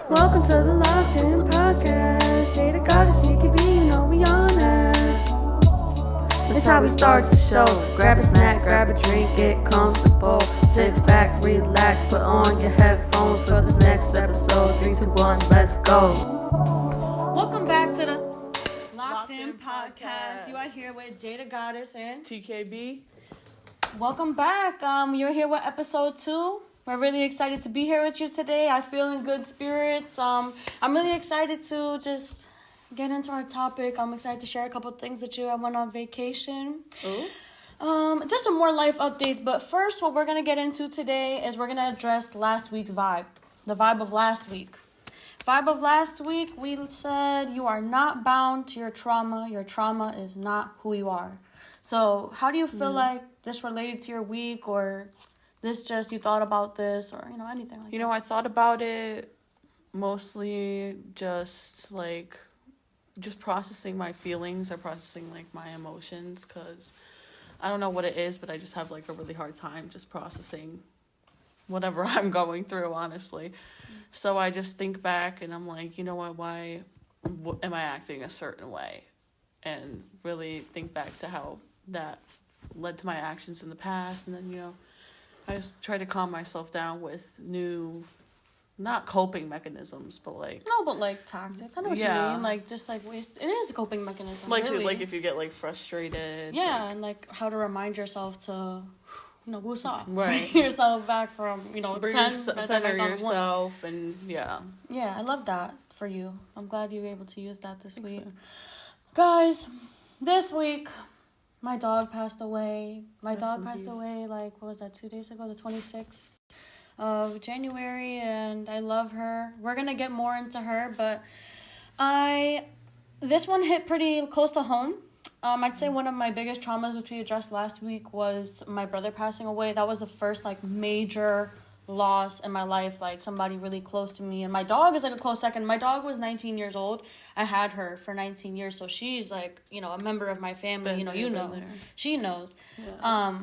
Welcome to the Locked In Podcast. Jade got us, TKB, you know we on it. It's how we start the show. Grab a snack, grab a drink, get comfortable. Sit back, relax, put on your headphones for this next episode. 3, 2, 1, let's go. Welcome back to the Locked In Podcast. You are here with Jada Goddess and TKB. Welcome back. You're here with episode 2. We're really excited to be here with you today. I feel in good spirits. I'm really excited to just get into our topic. I'm excited to share a couple things with you. I went on vacation. Ooh. Just some more life updates. But first, what we're going to get into today is we're going to address last week's vibe. The vibe of last week. Vibe of last week, we said you are not bound to your trauma. Your trauma is not who you are. So how do you feel like this related to your week, or this just you thought about this, or anything like that? I thought about it mostly just processing my feelings or processing my emotions, because I don't know what it is, but I just have a really hard time just processing whatever I'm going through, honestly. So I just think back and I'm like, you know what, why am I acting a certain way? And really think back to how that led to my actions in the past. And then, I just try to calm myself down with new, not coping mechanisms, but tactics. I know what you mean. Ways. It is a coping mechanism. Really. If you get frustrated. Yeah, and how to remind yourself to, woo off. Right. Bring yourself back from, 10. Center yourself, and yeah. Yeah, I love that for you. I'm glad you were able to use that this week. So. Guys, this week, my dog passed away. My Rest dog in passed peace. away, 2 days ago, the 26th of January, and I love her. We're going to get more into her, but this one hit pretty close to home. I'd say one of my biggest traumas, which we addressed last week, was my brother passing away. That was the first, major loss in my life, somebody really close to me. And my dog is a close second. My dog was 19 years old. I had her for 19 years, so she's a member of my family. She knows. Yeah.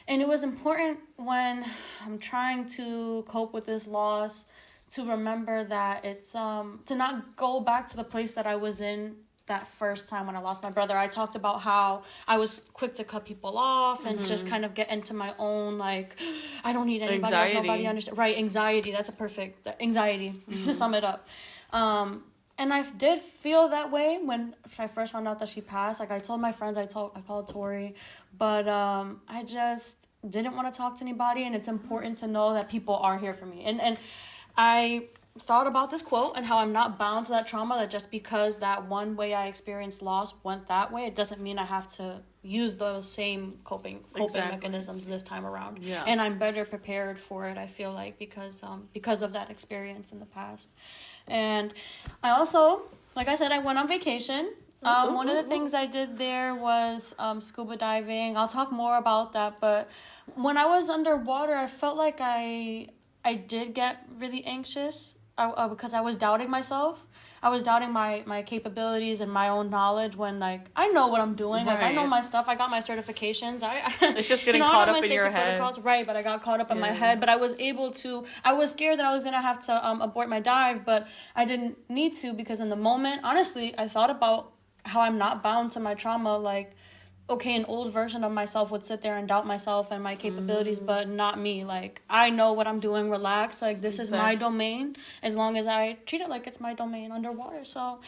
And it was important when I'm trying to cope with this loss to remember that it's to not go back to the place that I was in that first time when I lost my brother. I talked about how I was quick to cut people off and just kind of get into my own, I don't need anybody else, nobody understands. Right, anxiety, that's a perfect, anxiety, to sum it up. And I did feel that way when I first found out that she passed. I told my friends, I called Tori, but I just didn't want to talk to anybody, and it's important to know that people are here for me. And I thought about this quote and how I'm not bound to that trauma, that just because that one way I experienced loss went that way, it doesn't mean I have to use those same coping mechanisms this time around. Yeah. And I'm better prepared for it, I feel because of that experience in the past. And I also, like I said, I went on vacation. One of the things I did there was scuba diving. I'll talk more about that, but when I was underwater, I felt like I did get really anxious. Because I was doubting myself. I was doubting my capabilities and my own knowledge when, I know what I'm doing. Right. I know my stuff. I got my certifications. It's just getting caught up in your head. Right, but I got caught up in my head. But I was scared that I was going to have to abort my dive, but I didn't need to, because in the moment, honestly, I thought about how I'm not bound to my trauma. Okay, an old version of myself would sit there and doubt myself and my capabilities, but not me. I know what I'm doing, relax. This is my domain, as long as I treat it like it's my domain underwater. So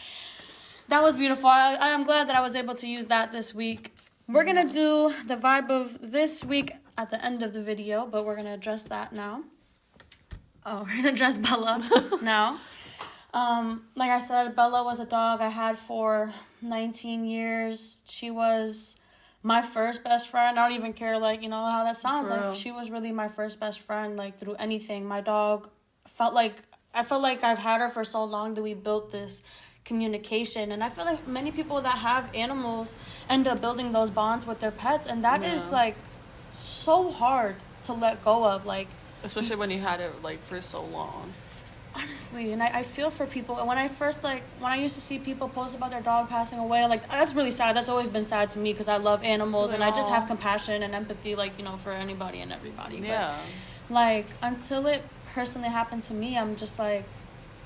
that was beautiful. I am glad that I was able to use that this week. We're going to do the vibe of this week at the end of the video, but we're going to address that now. Oh, we're going to address Bella now. Like I said, Bella was a dog I had for 19 years. She was my first best friend. I don't even care, how that sounds. She was really my first best friend, through anything. My dog I felt like I've had her for so long that we built this communication. And I feel like many people that have animals end up building those bonds with their pets. And that is, so hard to let go of. Especially when you had it, for so long. Honestly, and I feel for people. And when I used to see people post about their dog passing away, that's really sad. That's always been sad to me, because I love animals and I just have compassion and empathy, for anybody and everybody. Yeah. But, until it personally happened to me, I'm just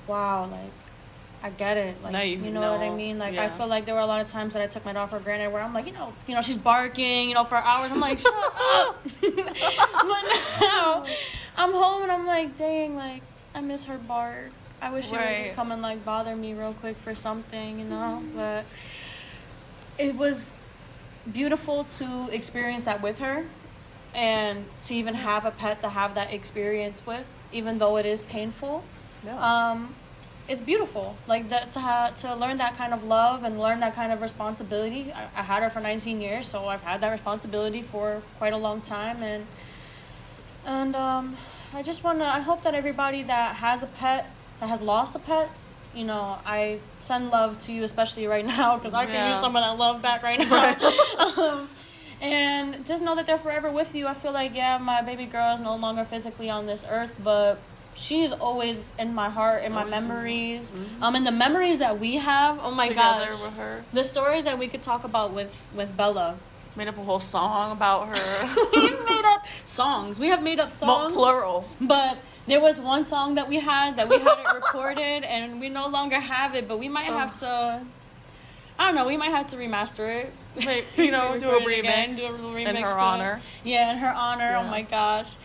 wow, like, I get it. Like, now you know what I mean? Like, I feel like there were a lot of times that I took my dog for granted where I'm like, she's barking, for hours. I'm like, shut up. But now I'm home and I'm like, dang, like, I miss her bark. I wish she would just come and, like, bother me real quick for something, But it was beautiful to experience that with her and to even have a pet to have that experience with, even though it is painful. Yeah. It's beautiful, like that, to learn that kind of love and learn that kind of responsibility. I had her for 19 years, so I've had that responsibility for quite a long time, and I hope that everybody that has a pet, that has lost a pet, I send love to you, especially right now, because I can use some of that love back right now. And just know that they're forever with you. I feel like, my baby girl is no longer physically on this earth, but she's always in my heart, in my memories. And the memories that we have, oh my gosh. Together with her. The stories that we could talk about with Bella. Made up a whole song about her. We made up songs. We have made up songs. Plural. But there was one song that we had it recorded, and we no longer have it, but we might have to, I don't know, we might have to remaster it. Do a remix in her honor. Yeah, in her honor. Yeah. Oh my gosh.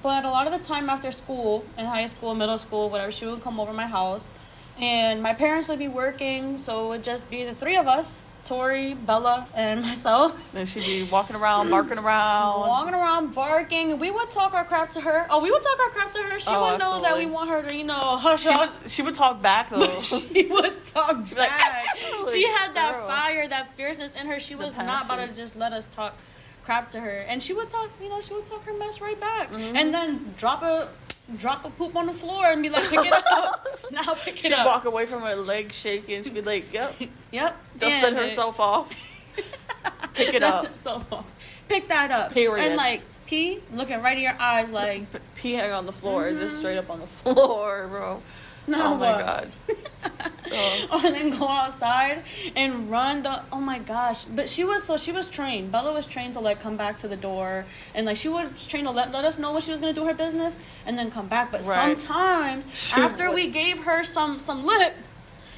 But a lot of the time after school, in high school, middle school, whatever, she would come over my house. And my parents would be working, so it would just be the three of us, Tori, Bella, and myself. And she'd be walking around, barking around. Barking. We would talk our crap to her. We would talk our crap to her. She would know that we want her to, hush up. She would talk back, though. She would talk back. Like, she had that fire, that fierceness in her. She was not about to just let us talk crap to her, and she would talk her mess right back, and then drop a poop on the floor and be like, pick it up. Now pick it up. She'd walk away from her legs shaking. She'd be like, yep. Dusted herself off. Pick it up. Pick that up. Period. And like pee, looking right in your eyes, like peeing on the floor, just straight up on the floor, bro. No, oh my god. And then go outside and run oh my gosh. But she was trained. Bella was trained to like come back to the door, and like she was trained to let us know when she was gonna do her business and then come back. But sometimes after we gave her some lip,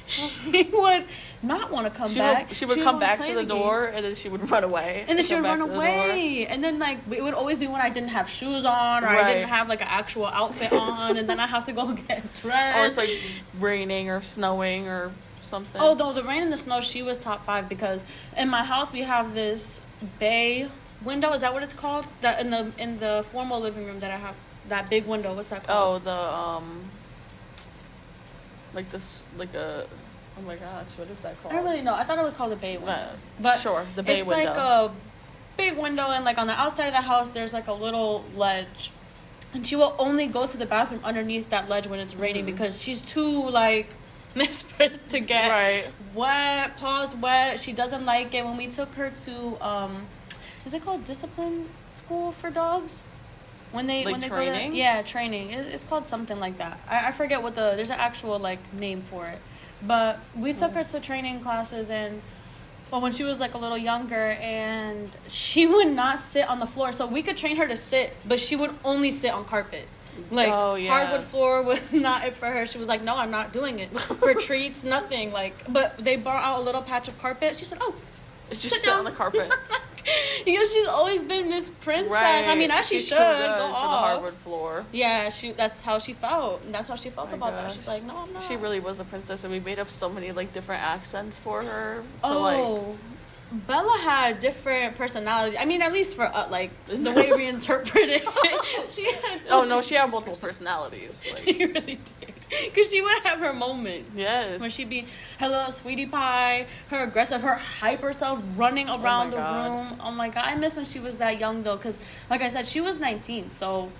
she would not want to come back. She would come back to the door, and then she would run away. And then she would run away. And then, like, it would always be when I didn't have shoes on, or I didn't have, like, an actual outfit on, and then I have to go get dressed. Or it's, like, raining or snowing or something. Oh, no, the rain and the snow, she was top 5, because in my house, we have this bay window. Is that what it's called? That in the formal living room that I have, that big window. What's that called? Oh, oh my gosh, what is that called? I don't really know. I thought it was called a bay window. But sure, the bay window. It's like a big window, and like on the outside of the house, there's like a little ledge. And she will only go to the bathroom underneath that ledge when it's raining because she's too like mistress to get wet, paws wet. She doesn't like it. When we took her to is it called discipline school for dogs? When they training? Go to training. It's called something like that. I forget what there's an actual like name for it. But we took her to training classes when she was like a little younger, and she would not sit on the floor. So we could train her to sit, but she would only sit on carpet. Like hardwood floor was not it for her. She was like, no, I'm not doing it. For treats, nothing. But they brought out a little patch of carpet. She said, oh, just sit on the carpet. She's always been Miss Princess. Right. I mean, she's should go off for the hardwood floor. Yeah, that's how she felt. And that's how she felt about that. She's like, no, I'm not. She really was a princess, and we made up so many like different accents for her. To, Bella had different personalities. I mean, at least for like the way we interpreted it. She had she had multiple personalities. Like. She really did. Because she would have her moments. Yes. When she'd be her little sweetie pie, her aggressive, her hyper self running around the room. Oh my god. I miss when she was that young though. Because like I said, she was 19. So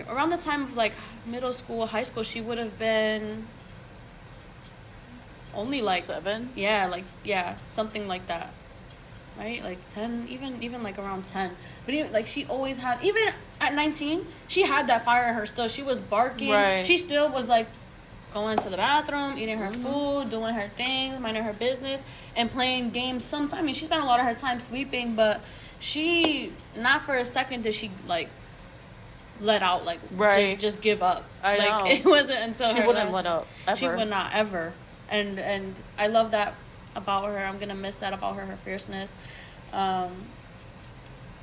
around the time of like middle school, high school, she would have been only like 7. Yeah, something like that. Right, like 10, even like around 10. But even, like she always had, even at 19, she had that fire in her still. She was barking. Right. She still was like going to the bathroom, eating her food, doing her things, minding her business, and playing games. Sometimes, I mean, she spent a lot of her time sleeping, but she, not for a second did she like let out, like, Right. just give up. I like, know. It wasn't until She her wouldn't last- let up, ever. She would not, ever. And I love that about her. I'm gonna miss that about her fierceness.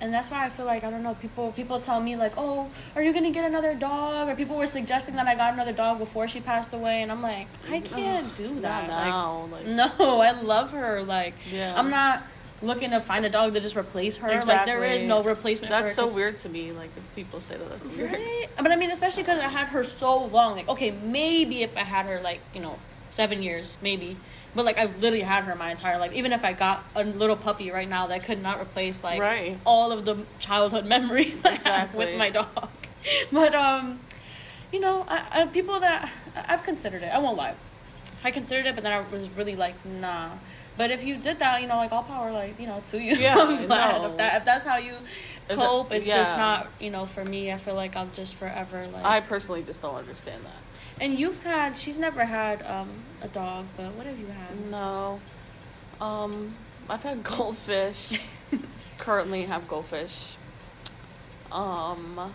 And that's why I feel like, I don't know, people tell me, like, oh, are you gonna get another dog? Or people were suggesting that I got another dog before she passed away, and I'm like, I can't do that. Not now. Like, no, I love her. Like, yeah. I'm not looking to find a dog to just replace her. Exactly. Like, there is no replacement That's for her. so weird to me. Like, if people say that, that's weird. Right? But I mean, especially because I had her so long. Like, okay, maybe if I had her, like, 7 years, maybe. But, like, I've literally had her my entire life. Even if I got a little puppy right now, that could not replace, like, Right. all of the childhood memories I have with my dog. But, people that... I've considered it. I won't lie. I considered it, but then I was really like, nah. But if you did that, like, all power, like, to you. Yeah, I'm glad. no. If that's how you cope, it's just yeah. not, for me. I feel like I'm just forever, like... I personally just don't understand that. And she's never had a dog, but what have you had? No. I've had goldfish. Currently have goldfish. I've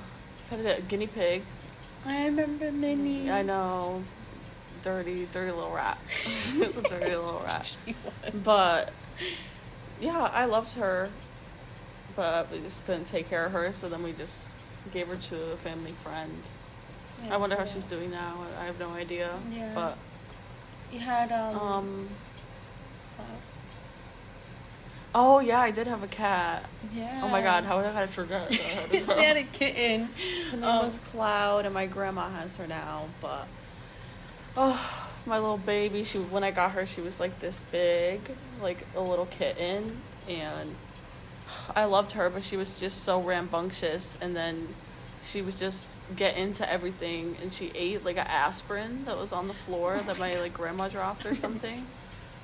had a guinea pig. I remember Minnie. I know. Dirty little rat. She was a dirty little rat. She was. But, yeah, I loved her. But we just couldn't take care of her, so then we just gave her to a family friend. Yeah, I wonder how she's doing now. I have no idea. Yeah. But You had oh yeah, I did have a cat. yeah. Oh my god, how did I forget? She had a kitten. Her name was Cloud, and my grandma has her now. But oh, my little baby. When I got her, she was like this big, like a little kitten, and I loved her, but she was just so rambunctious, and then she would just get into everything, and she ate like an aspirin that was on the floor that my like grandma dropped or something.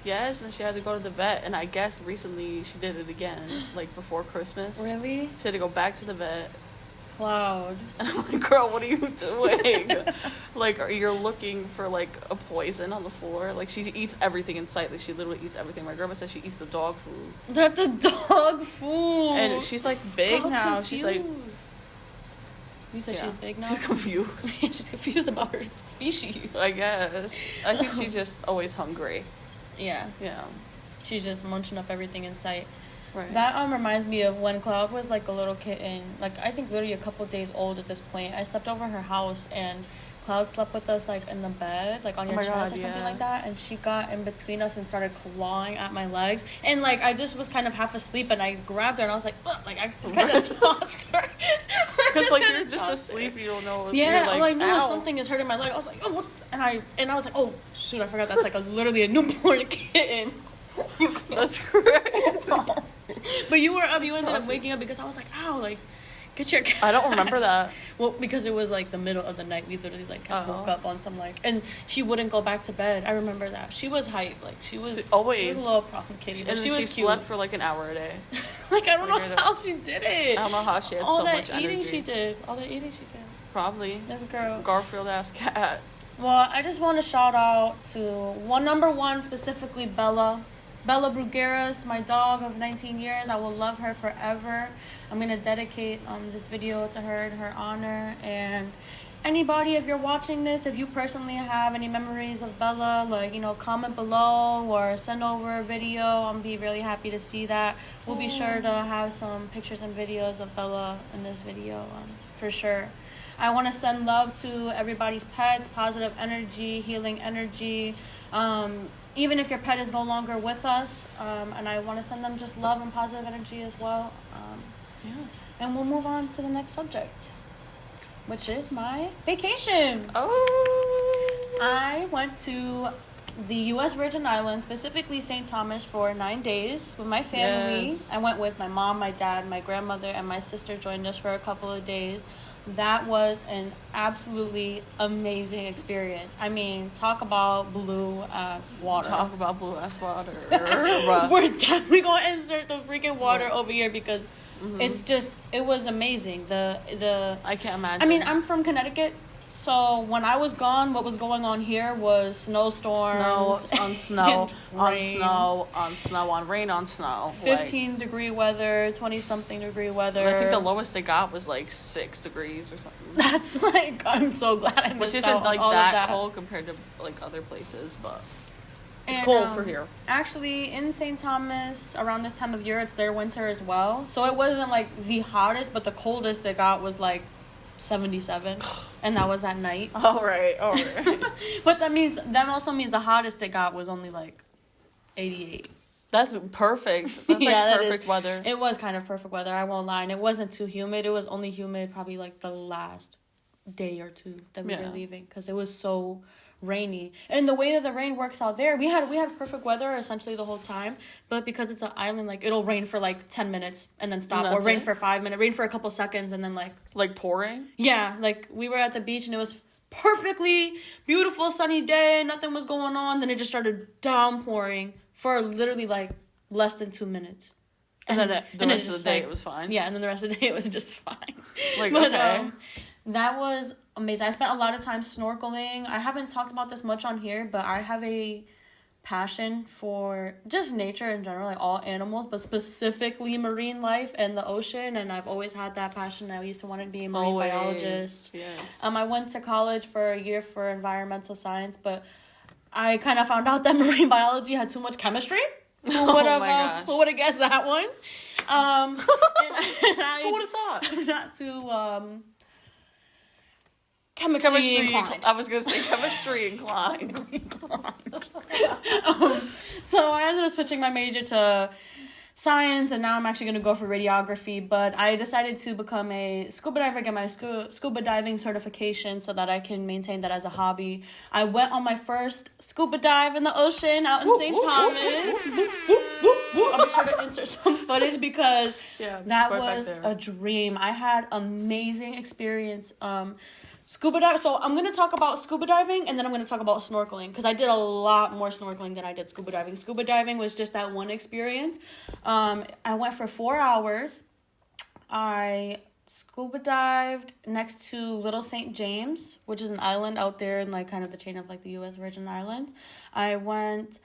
Yes, and she had to go to the vet, and I guess recently she did it again, like before Christmas. Really? She had to go back to the vet. Cloud. And I'm like, girl, what are you doing? Like, you're looking for like a poison on the floor. Like, she eats everything in sight. Like, she literally eats everything. My grandma says she eats the dog food. That's the dog food. And she's like big Cloud's now. confused. She's like, you said she's big now? she's confused. She's confused about her species. I guess. I think she's just always hungry. Yeah. Yeah. She's just munching up everything in sight. Right. That reminds me of when Cloud was like a little kitten. Like, I think literally a couple days old at this point. I slept over her house, and Cloud slept with us like in the bed, like on your chest or something like that. And she got in between us and started clawing at my legs. And like, I just was kind of half asleep, and I grabbed her and I was like, ugh, like I just kind of tossed her. Because like you're just asleep, you don't know. Yeah, like, all I knew was ow. something is hurting my leg. I was like, oh, what? And I was like, oh shoot, I forgot that's like literally a newborn kitten. That's crazy. But you were up. Just You ended up toss it. waking up because I was like, ow, like, get your cat. I don't remember that. Well, because it was like the middle of the night. We literally like woke Oh. up on some like, and she wouldn't go back to bed. I remember that. She was hype. Like, she was always. She was a little problem kitty. And But then she was she cute. slept for like an hour a day. Like, I don't Figured know it how out. she did it. I don't know how she had All so that much eating energy. she did. All that eating she did. Probably. This girl. Garfield ass cat. Well, I just want to shout out to number one, specifically Bella. Bella Brugueras, my dog of 19 years. I will love her forever. I'm going to dedicate this video to her in her honor. And anybody, if you're watching this, if you personally have any memories of Bella, like, comment below or send over a video. I'll be really happy to see that. We'll be sure to have some pictures and videos of Bella in this video, for sure. I want to send love to everybody's pets, positive energy, healing energy. Even if your pet is no longer with us, and I want to send them just love and positive energy as well. Yeah. And we'll move on to the next subject, which is my vacation. Oh. I went to the U.S. Virgin Islands, specifically St. Thomas, for 9 days with my family. Yes. I went with my mom, my dad, my grandmother, and my sister joined us for a couple of days. That was an absolutely amazing experience. I mean, talk about blue ass water. Talk about blue ass water. We're definitely going to insert the freaking water over here because it was amazing. The I can't imagine. I mean, I'm from Connecticut, So when I was gone, what was going on here was snowstorms, snow, on rain, on snow. 15-degree weather, 20-something degree weather. I think the lowest they got was like 6 degrees or something. That's like, I'm so glad I missed Which isn't out like all that cold compared to like other places, but it's cold for here. Actually, in St. Thomas, around this time of year, it's their winter as well. So it wasn't like the hottest, but the coldest it got was like 77, and that was at night. All right. But that also means the hottest it got was only like 88. That's perfect. That's like perfect weather. It was kind of perfect weather, I won't lie. And it wasn't too humid. It was only humid probably like the last day or two that we were leaving, because it was so rainy. And the way that the rain works out there, we had perfect weather essentially the whole time, but because it's an island, like it'll rain for like 10 minutes and then stop, or rain for 5 minutes, rain for a couple seconds, and then like pouring. Yeah, like we were at the beach and it was perfectly beautiful sunny day, nothing was going on, then it just started downpouring for literally like less than 2 minutes. And then the rest of the day it was fine. Yeah, and then the rest of the day it was just fine. But, that was amazing. I spent a lot of time snorkeling. I haven't talked about this much on here, but I have a passion for just nature in general, like all animals, but specifically marine life and the ocean. And I've always had that passion. I used to want to be a marine biologist. Yes. I went to college for a year for environmental science, but I kind of found out that marine biology had too much chemistry. Who would have guessed that one? And who would have thought? I'm not too chemistry inclined. I was going to say chemistry inclined. So I ended up switching my major to science, and now I'm actually going to go for radiography. But I decided to become a scuba diver, get my scuba diving certification so that I can maintain that as a hobby. I went on my first scuba dive in the ocean out in St. Thomas. I'll be sure to insert some footage because that was a dream. I had amazing experience. Scuba dive. So I'm going to talk about scuba diving, and then I'm going to talk about snorkeling, because I did a lot more snorkeling than I did scuba diving. Scuba diving was just that one experience. I went for 4 hours. I scuba dived next to Little St. James, which is an island out there in like kind of the chain of like the U.S. Virgin Islands. I went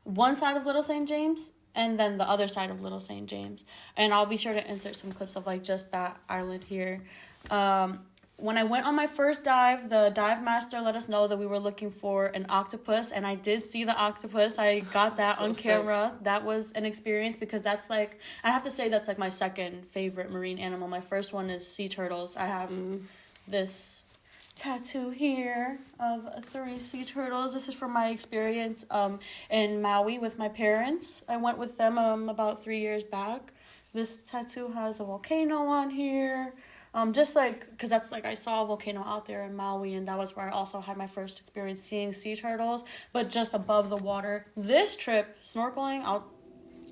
one side of Little St. James and then the other side of Little St. James. And I'll be sure to insert some clips of like just that island here. When I went on my first dive, the dive master let us know that we were looking for an octopus, and I did see the octopus. I got that on camera. Sick. That was an experience, because that's like, I have to say that's like my second favorite marine animal. My first one is sea turtles. I have this tattoo here of 3 sea turtles. This is from my experience in Maui with my parents. I went with them about 3 years back. This tattoo has a volcano on here. Just like, because that's like, I saw a volcano out there in Maui, and that was where I also had my first experience seeing sea turtles, but just above the water. This trip, snorkeling,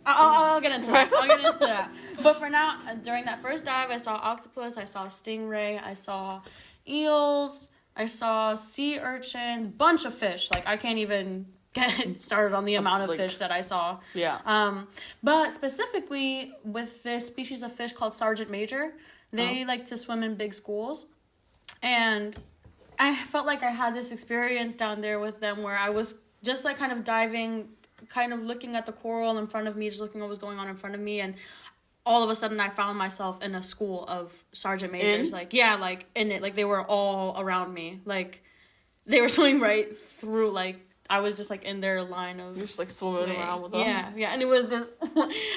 I'll get into that. But for now, during that first dive, I saw octopus, I saw stingray, I saw eels, I saw sea urchins, bunch of fish. Like, I can't even get started on the amount of fish that I saw. Yeah. But specifically with this species of fish called Sergeant Major, they like to swim in big schools, and I felt like I had this experience down there with them where I was just like kind of diving, kind of looking at the coral in front of me, just looking at what was going on in front of me, and all of a sudden I found myself in a school of Sergeant Majors. Like in it, like they were all around me, like they were swimming right through, like I was just like in their line of... You're just like swimming around with them. Yeah, and it was just...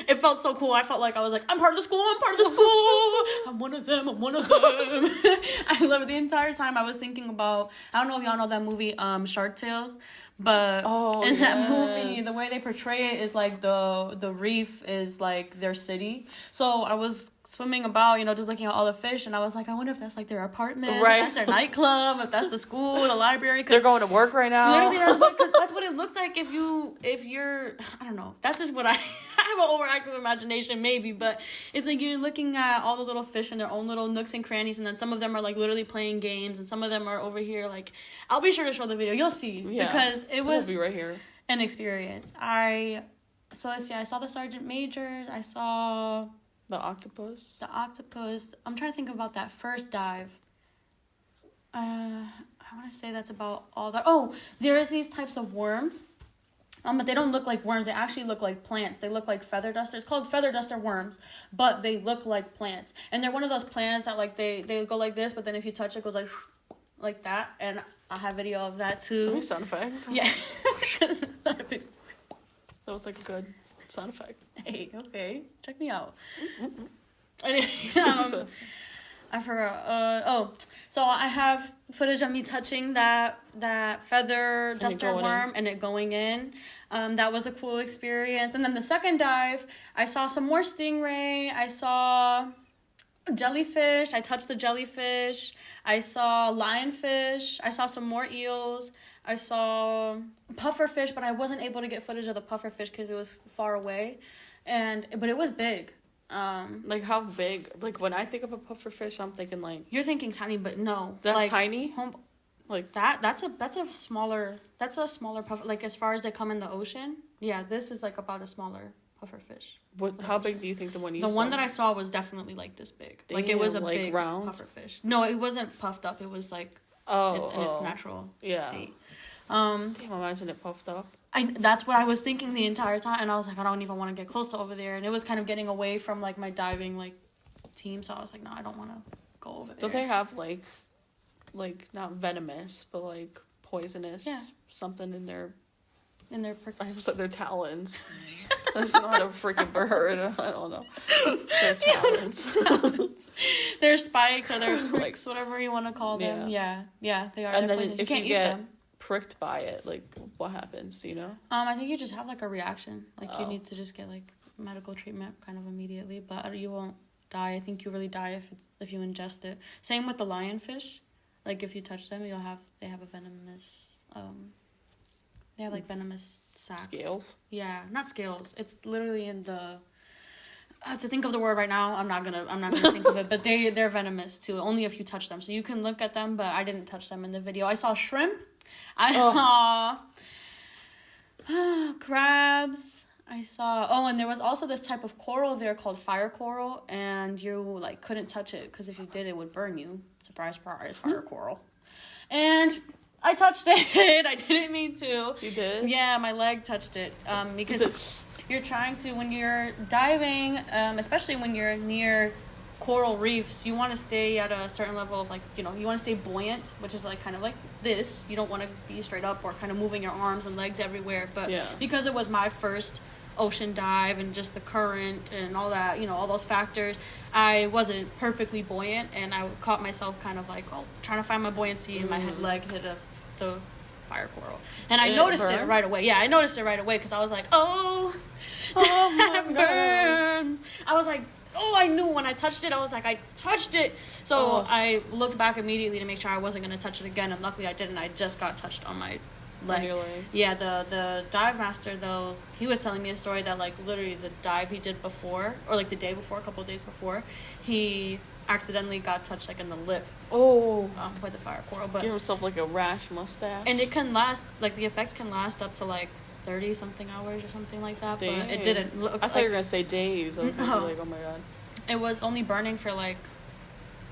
It felt so cool. I felt like I was like, I'm part of the school. I'm one of them. I love it. The entire time I was thinking about... I don't know if y'all know that movie, Shark Tales, but in that movie, the way they portray it is like the reef is like their city. So I was swimming about, just looking at all the fish, and I was like, I wonder if that's like their apartment, if that's their nightclub, if that's the school, the library. They're going to work right now. Literally, because that's what it looked like if you're, I don't know. That's just what I have an overactive imagination, maybe, but it's like you're looking at all the little fish in their own little nooks and crannies, and then some of them are like literally playing games, and some of them are over here. Like, I'll be sure to show the video. You'll see, because it was be right here. An experience. I saw the Sergeant Majors. I saw the octopus. I'm trying to think about that first dive. I want to say that's about all that. Oh, there's these types of worms. But they don't look like worms. They actually look like plants. They look like feather dusters. It's called feather duster worms, but they look like plants. And they're one of those plants that like they go like this, but then if you touch it, it goes like that. And I have video of that too. That makes sound effects. Yeah. That was like a good sound effect. Hey, okay, check me out. I forgot. So I have footage of me touching that feather duster worm and it going in. That was a cool experience. And then the second dive, I saw some more stingray. I saw jellyfish. I touched the jellyfish. I saw lionfish. I saw some more eels. I saw pufferfish, but I wasn't able to get footage of the pufferfish because it was far away. But it was big. Like how big? Like when I think of a pufferfish, I'm thinking like you're thinking tiny, but no, that's like, tiny. Like that's a smaller puffer. Like as far as they come in the ocean, yeah, this is like about a smaller pufferfish. How big do you think the one you saw? The one that I saw was definitely like this big. Damn, like it was a like big round pufferfish. No, it wasn't puffed up. It was like it's in its natural state. Damn, imagine it puffed up. That's what I was thinking the entire time, and I was like, I don't even want to get close to over there, and it was kind of getting away from like my diving like team, so I was like, no, I don't want to go over there. Don't they have like not venomous, but like poisonous something in their I said their talons. That's not a freaking bird. I don't know. Their talons. Their spikes or their hooks, whatever you want to call them. Yeah, they are. And then poisonous. if you can't you eat get them. pricked by it, like what happens? You know? I think you just have like a reaction. Like you need to just get like medical treatment kind of immediately, but you won't die. I think you really die if you ingest it. Same with the lionfish. Like if you touch them, they have a venomous. They have like venomous sacs. Scales? Yeah, not scales. It's literally in the. To think of the word right now, I'm not gonna think of it. But they're venomous too. Only if you touch them. So you can look at them, but I didn't touch them in the video. I saw shrimp. I saw crabs. I saw. And there was also this type of coral there called fire coral, and you like couldn't touch it because if you did, it would burn you. Surprise, surprise, fire coral. And I touched it. I didn't mean to. You did? Yeah, my leg touched it. Because you're trying to, when you're diving, especially when you're near coral reefs, you want to stay at a certain level of you want to stay buoyant, which is like kind of like this. You don't want to be straight up or kind of moving your arms and legs everywhere. But because it was my first ocean dive and just the current and all that, all those factors, I wasn't perfectly buoyant, and I caught myself kind of like trying to find my buoyancy, and my leg hit the fire coral, and I noticed it right away. Yeah, I noticed it right away because I was like, oh my God. I was like, I knew when I touched it. I was like, I touched it. So I looked back immediately to make sure I wasn't going to touch it again, and luckily I didn't. I just got touched on my leg. Yeah, the dive master, though, he was telling me a story that like literally the dive he did before, or like the day before, a couple of days before, he accidentally got touched like in the lip by the fire coral. But give himself like a rash mustache, and it can last, like the effects can last up to like 30 something hours or something like that. Dang. But it didn't look. I thought you were gonna say days. I was like, oh my God. It was only burning for like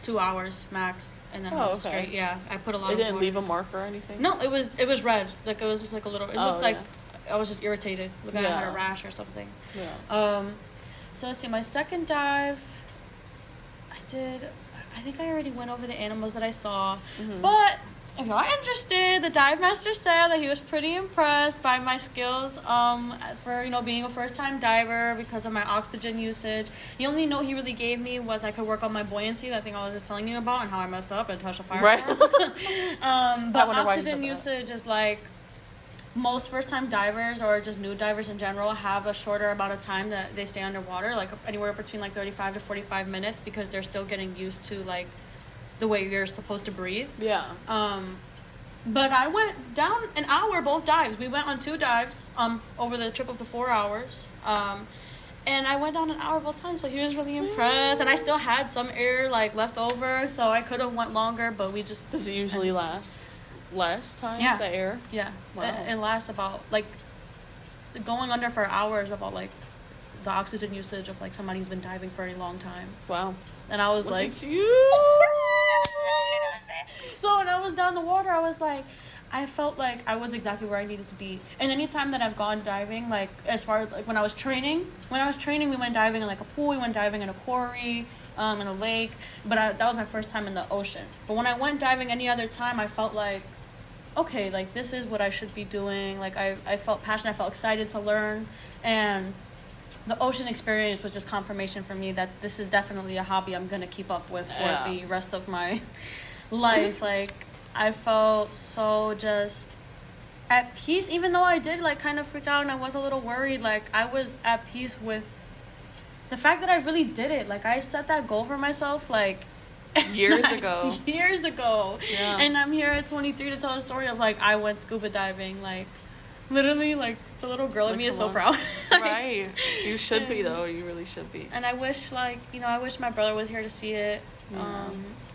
2 hours max, and then it was straight. Yeah, I put a lot. It of didn't water. leave a mark or anything. No, it was red. Like it was just like a little. It looked like I was just irritated. Looked like I had a rash or something. Yeah. So let's see. My second dive, I think I already went over the animals that I saw, but if you're interested, the dive master said that he was pretty impressed by my skills for being a first-time diver because of my oxygen usage. The only note he really gave me was I could work on my buoyancy, that thing I was just telling you about, and how I messed up and touched a fire. Right. But oxygen usage is like most first-time divers or just new divers in general have a shorter amount of time that they stay underwater, like anywhere between like 35 to 45 minutes, because they're still getting used to like the way you're supposed to breathe. Yeah. But I went down an hour both dives. We went on 2 dives over the trip of the 4 hours. And I went down an hour both times, so he was really impressed. And I still had some air like left over, so I could have went longer, but we just. Does it usually last less time? Yeah. The air. Yeah. Wow. It lasts about like going under for hours, about like the oxygen usage of like somebody who's been diving for a long time. Wow. And I was Look like, at you. So when I was down the water, I was like, I felt like I was exactly where I needed to be. And anytime that I've gone diving, like as far as like when I was training, we went diving in like a pool, we went diving in a quarry, in a lake. But that was my first time in the ocean. But when I went diving any other time, I felt like, okay, like this is what I should be doing. Like I felt passionate, I felt excited to learn, and the ocean experience was just confirmation for me that this is definitely a hobby I'm gonna keep up with for the rest of my life. Like I felt so just at peace, even though I did like kind of freak out and I was a little worried. Like I was at peace with the fact that I really did it. Like I set that goal for myself like years ago. Yeah. And I'm here at 23 to tell a story of like I went scuba diving. Like literally, like the little girl in me is so proud. Right. You should be though. You really should be. And I wish like, I wish my brother was here to see it.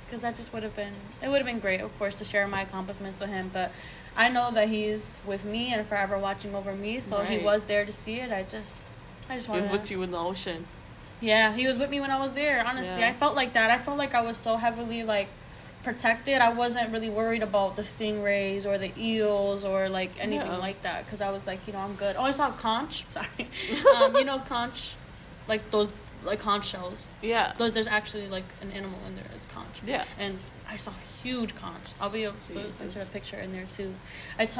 Because that just would have been great, of course, to share my accomplishments with him. But I know that he's with me and forever watching over me. So he was there to see it. I just wanted He was with you in the ocean. Yeah, he was with me when I was there, honestly. I felt like that. I felt like I was so heavily, like, protected. I wasn't really worried about the stingrays or the eels or, like, anything like that. Because I was like, I'm good. Oh, I saw conch. Sorry. Conch. Like, those, like, conch shells. Yeah. There's actually, like, an animal in there. It's conch. Yeah. And I saw huge conch. I'll be able to insert a picture in there, too. Did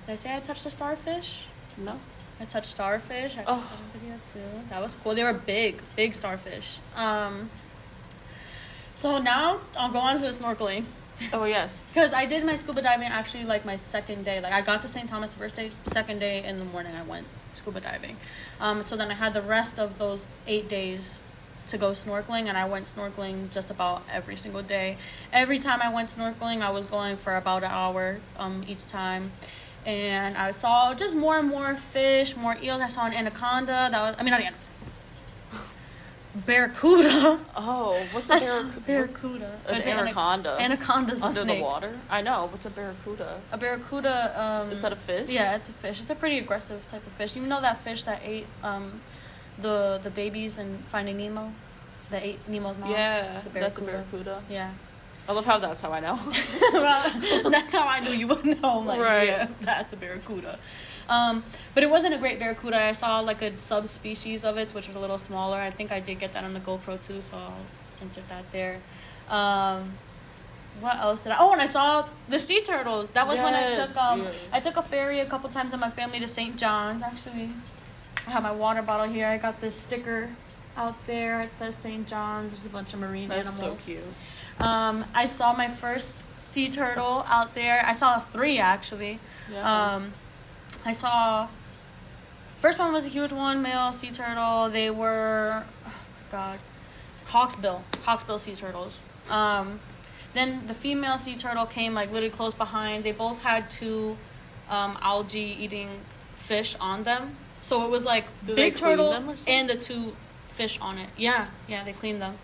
I say I touched a starfish? No. I touched starfish. I took a video too. That was cool. They were big starfish. So now I'll go on to the snorkeling. Oh, yes. Because I did my scuba diving actually like my second day. Like I got to St. Thomas the first day, second day in the morning I went scuba diving. So then I had the rest of those 8 days to go snorkeling, and I went snorkeling just about every single day. Every time I went snorkeling, I was going for about an hour each time. And I saw just more and more fish, more eels. I saw an anaconda. Barracuda. Oh, what's a barracuda? An anaconda. Anaconda's under a snake. The water. I know. What's a barracuda? A barracuda. Is that a fish? Yeah, it's a fish. It's a pretty aggressive type of fish. You know that fish that ate the babies in Finding Nemo, that ate Nemo's mom. Yeah, it's a that's a barracuda. Yeah. I love how that's how I know. Well, that's how I knew you would know. Like, right. Yeah, that's a barracuda. But it wasn't a great barracuda. I saw like a subspecies of it, which was a little smaller. I think I did get that on the GoPro too, so I'll insert that there. What else did I? Oh, and I saw the sea turtles. That was when I took a ferry a couple times with my family to St. John's. Actually, I have my water bottle here. I got this sticker out there. It says St. John's. There's a bunch of marine animals. That's so cute. I saw my first sea turtle out there. I saw 3 actually. Yeah. I saw first one was a huge one, male sea turtle. They were hawksbill sea turtles. Then the female sea turtle came like literally close behind. They both had 2 algae eating fish on them. So it was like big turtle and the 2 fish on it. Yeah, they cleaned them.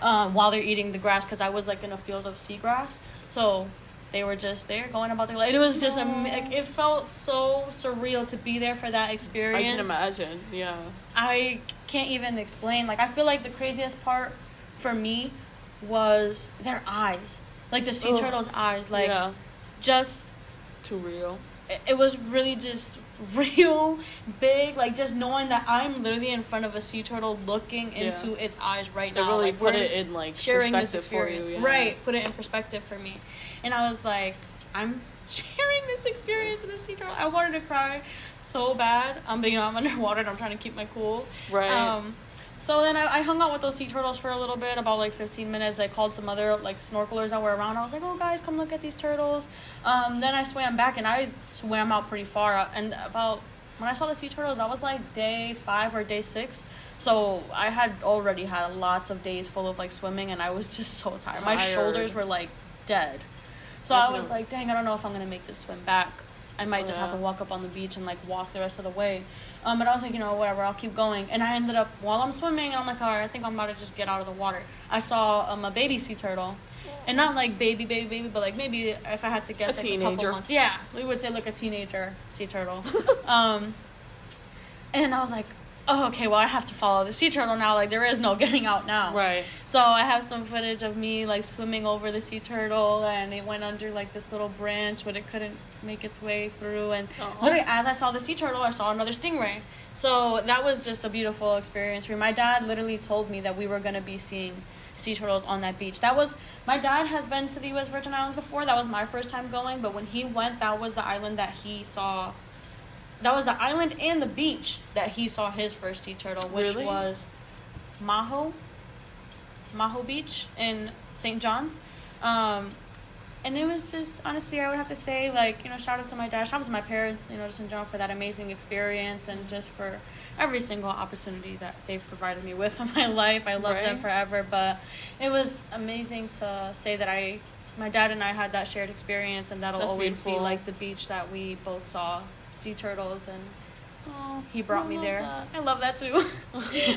While they're eating the grass, because I was like in a field of seagrass, so they were just there going about their life. It was just it felt so surreal to be there for that experience. I can imagine. Yeah, I can't even explain. Like I feel like the craziest part for me was their eyes, like the sea turtle's eyes, like just too real. It was really just real big, like just knowing that I'm literally in front of a sea turtle looking into its eyes right now. They really like, put it in like sharing perspective this experience. for you. Yeah. Right, put it in perspective for me. And I was like, I'm sharing this experience with a sea turtle. I wanted to cry so bad. But I'm underwater and I'm trying to keep my cool. Right. So then I hung out with those sea turtles for a little bit, about like 15 minutes. I called some other like snorkelers that were around. I was like, oh guys, come look at these turtles. Then I swam back and I swam out pretty far. And about when I saw the sea turtles, that was like day 5 or day 6. So I had already had lots of days full of like swimming and I was just so tired. My shoulders were like dead. So I was like, dang, I don't know if I'm going to make this swim back. I might just have to walk up on the beach and like walk the rest of the way. But I was like, whatever, I'll keep going. And I ended up, while I'm swimming, and I'm like, all right, I think I'm about to just get out of the water. I saw a baby sea turtle. And not like baby, but like maybe if I had to guess, like a couple months. Yeah, we would say like a teenager sea turtle. And I was like, oh, okay, well, I have to follow the sea turtle now. Like, there is no getting out now. Right. So I have some footage of me, like, swimming over the sea turtle, and it went under, like, this little branch, but it couldn't make its way through. And literally, as I saw the sea turtle, I saw another stingray. So that was just a beautiful experience for me. My dad literally told me that we were going to be seeing sea turtles on that beach. My dad has been to the U.S. Virgin Islands before. That was my first time going, but when he went, that was the island that he saw. That was the island and the beach that he saw his first sea turtle, which was Maho Beach in St. John's. And it was just, honestly, I would have to say, like, shout out to my dad, shout out to my parents, just in general for that amazing experience and just for every single opportunity that they've provided me with in my life. I love them forever, but it was amazing to say that my dad and I had that shared experience, and that'll always be like the beach that we both saw sea turtles, and he brought me there. I love that too.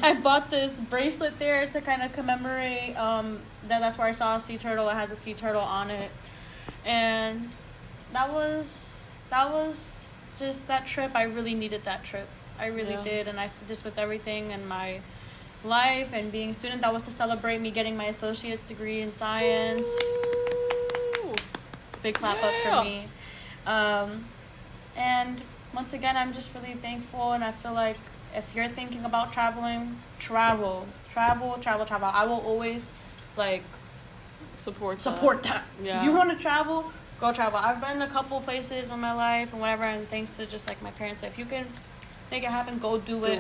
I bought this bracelet there to kind of commemorate that's where I saw a sea turtle. It has a sea turtle on it, and that was just that trip. I really needed that trip. I really did, and I just, with everything in my life and being a student, that was to celebrate me getting my associate's degree in science. Ooh. Big clap up for me. And once again, I'm just really thankful, and I feel like if you're thinking about traveling, travel. I will always, like, support that. Yeah. If you want to travel, go travel. I've been a couple places in my life and whatever, and thanks to just, like, my parents, if you can make it happen, go do it.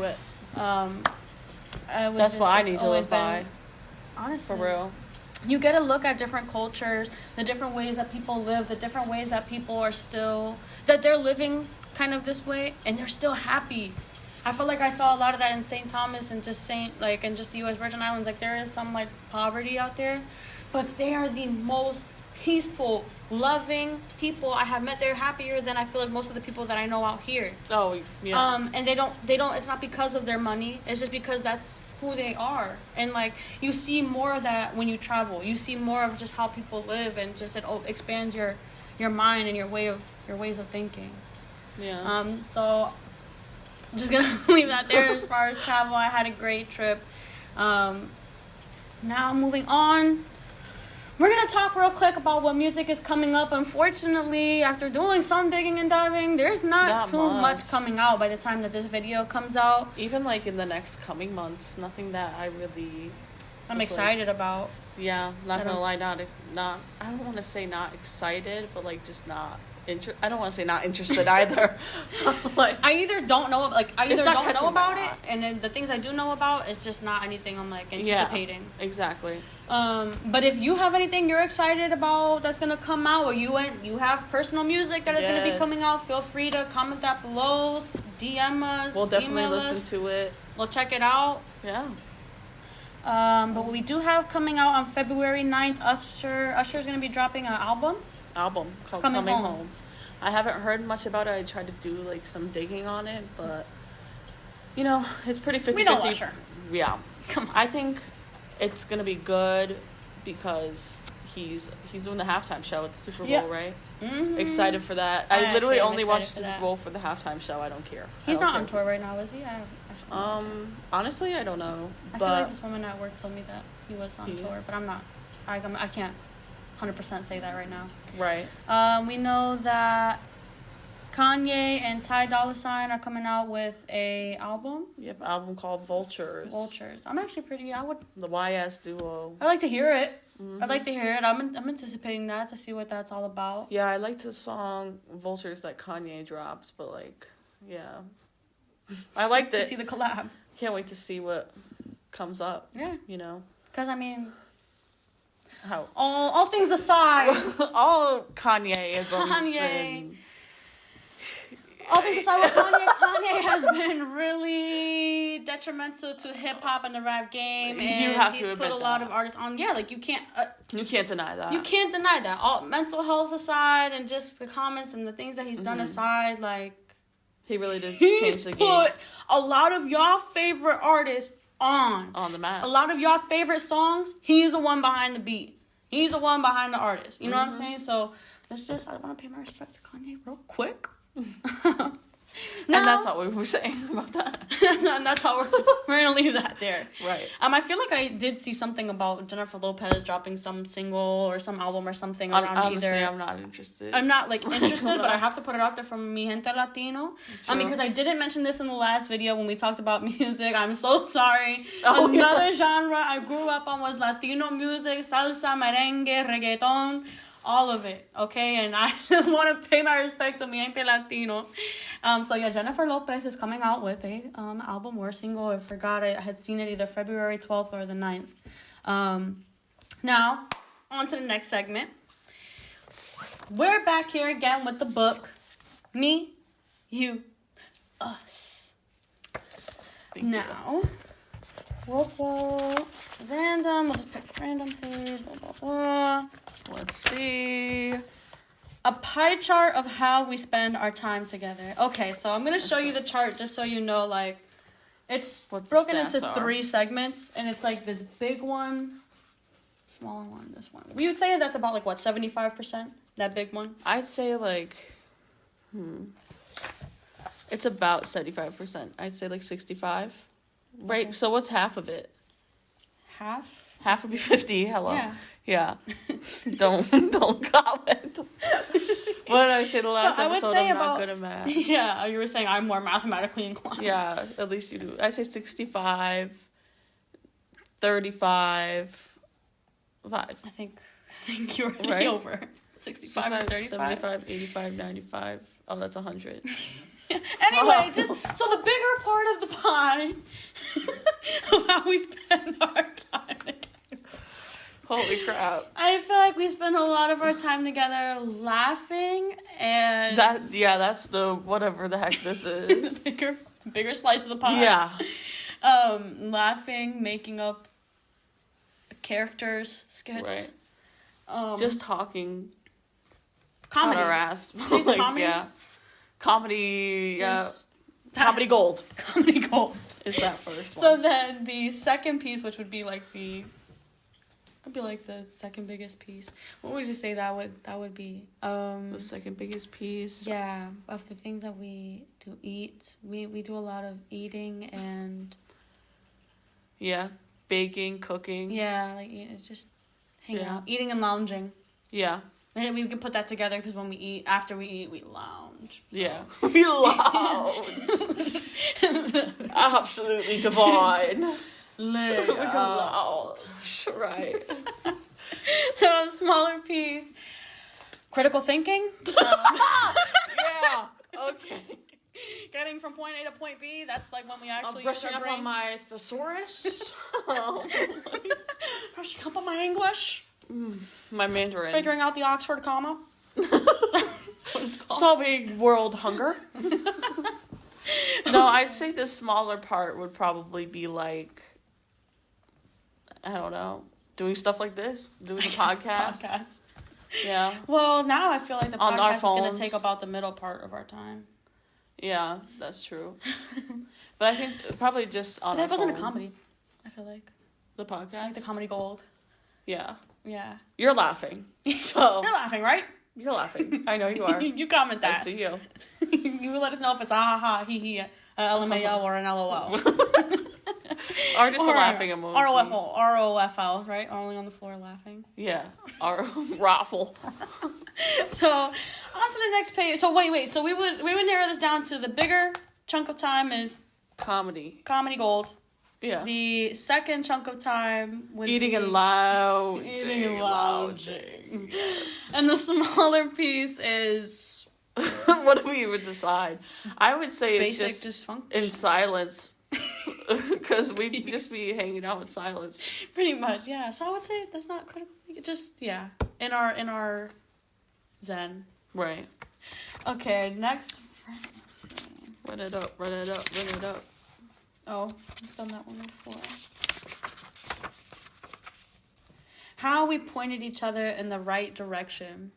That's what I need to live by. Honestly. For real. You get to look at different cultures, the different ways that people live, the different ways that people are still, that they're living kind of this way, and they're still happy. I feel like I saw a lot of that in St. Thomas and just and just the U.S. Virgin Islands. Like, there is some, like, poverty out there, but they are the most peaceful, loving people I have met. They're happier than I feel like most of the people that I know out here. Oh, yeah. And they don't, it's not because of their money. It's just because that's who they are. And, like, you see more of that when you travel. You see more of just how people live, and just it expands your mind and your ways of thinking. Yeah. So I'm just gonna leave that there as far as travel. I had a great trip. Now moving on, we're gonna talk real quick about what music is coming up. Unfortunately, after doing some digging and diving, there's not too much coming out by the time that this video comes out. Even, like, in the next coming months, nothing that I'm excited about. Yeah, not gonna lie, not I don't want to say not excited, but, like, just not I don't want to say not interested either. Like, I either don't know about it, and then the things I do know about, it's just not anything I'm, like, anticipating. Yeah, exactly. But if you have anything you're excited about that's gonna come out, or you have personal music that is gonna be coming out, feel free to comment that below, DM us. We'll definitely listen to it. We'll check it out. Yeah. But what we do have coming out on February 9th, Usher's gonna be dropping an album called Coming Home. I haven't heard much about it. I tried to do, like, some digging on it, but it's pretty 50-50. We know Usher. Yeah. Come on. I think it's gonna be good because he's doing the halftime show at the Super Bowl, right? Mm-hmm. Excited for that. I literally only watch the Super Bowl for the halftime show. I don't care. He's not on tour right now, is he? Honestly, I don't know. I feel like this woman at work told me that he was on tour, but I'm not. I can't 100% say that right now. Right. We know that Kanye and Ty Dolla $ign are coming out with a album. Yep, album called Vultures. I'm actually the YS duo. I'd like to hear it. Mm-hmm. I'd like to hear it. I'm anticipating that, to see what that's all about. Yeah, I liked the song Vultures that Kanye dropped, but, like, yeah. I liked it. To see the collab. Can't wait to see what comes up. Yeah. Because, I mean, how? All things aside. all Kanye-isms and... All things aside, with Kanye has been really detrimental to hip-hop and the rap game, and he's put a lot of artists on. Yeah, like, you can't deny that. You can't deny that. All mental health aside, and just the comments and the things that he's done aside, like, he really did change the game. He's put a lot of y'all favorite artists on the map. A lot of y'all favorite songs, he's the one behind the beat. He's the one behind the artist. You know what I'm saying? So I want to pay my respect to Kanye real quick. No. And that's all we were saying about that. That's how we're gonna leave that there. Right. I feel like I did see something about Jennifer Lopez dropping some single or some album or something around Honestly, either. I'm not interested. I'm not like interested, but I have to put it out there from Mi Gente Latino. Because I didn't mention this in the last video when we talked about music. I'm so sorry. Another genre I grew up on was Latino music, salsa, merengue, reggaeton. All of it, okay? And I just want to pay my respect to Mi Gente Latino. So yeah, Jennifer Lopez is coming out with a album or single. I forgot I had seen it either February 12th or the 9th. Now, on to the next segment. We're back here again with the book. Me, you, us. Now, random. We'll just pick a random page. Blah, blah, blah. Let's see. A pie chart of how we spend our time together. Okay, so I'm going to show you the chart just so you know, like, it's broken into 3 segments, and it's like this big one, smaller one, this one. We would say that's about, like, what, 75%? That big one? I'd say, like, it's about 75%. I'd say, like, 65. Right, so what's half of it? Half? Half would be 50. Hello. Yeah. Don't comment. What did I say the last episode? I'm not good at math. Yeah, you were saying I'm more mathematically inclined. Yeah, at least you do. I say 65, 35, 5. I think you're already over. 65 and 35. 75, 85, 95. Oh, that's 100. Anyway, so the bigger part of the pie of how we spend our time together. Holy crap. I feel like we spend a lot of our time together laughing and... that's the whatever the heck this is. bigger slice of the pie. Yeah. Laughing, making up characters, skits. Right. Just talking. Comedy. On our ass. Like, comedy? Yeah. Comedy, yeah. Comedy gold. Comedy gold. Is that first one. So then the second piece, which would be like the second biggest piece. What would you say that would be? The second biggest piece. Yeah, of the things that we do eat. We do a lot of eating and... Yeah, baking, cooking. Yeah, like just hanging out. Eating and lounging. Yeah. And we can put that together because when we eat, after we eat, we lounge. So. Yeah. We lounge. Absolutely divine. Lounge. Right. So a smaller piece. Critical thinking. Yeah. Okay. Getting from point A to point B. That's like when we actually brushing use our up brain. on my thesaurus. Brushing up on my English. My Mandarin. Figuring out the Oxford comma. Solving world hunger. No, I'd say the smaller part would probably be like, I don't know, doing stuff like this, doing the podcast. Yeah. Well, now I feel like the podcast is going to take phones. about the middle part of our time. Yeah, that's true. But I think probably just on That our goes into phone. comedy, I feel like. The podcast? Like the comedy gold. Yeah. Yeah. You're laughing. So You're laughing, right? You're laughing. I know you are. You comment that. I see you. You let us know if it's a ha ha, he he, LMAO, or an LOL. Or just a laughing emoji. ROFL, right? Only on the floor laughing. Yeah. Raffle. So, on to the next page. So, wait. So, we would narrow this down to the bigger chunk of time is... Comedy gold. Yeah. The second chunk of time would Eating be... and lounging. Eating and lounging. Yes. And the smaller piece is... What do we even decide? I would say it's basic just dysfunction. in silence. Because we just be hanging out in silence. Pretty much, yeah. So I would say that's not critical thinking. Just, yeah. In our zen. Right. Okay, next. Let's see. Run it up. Oh, I've done that one before. How we pointed each other in the right direction.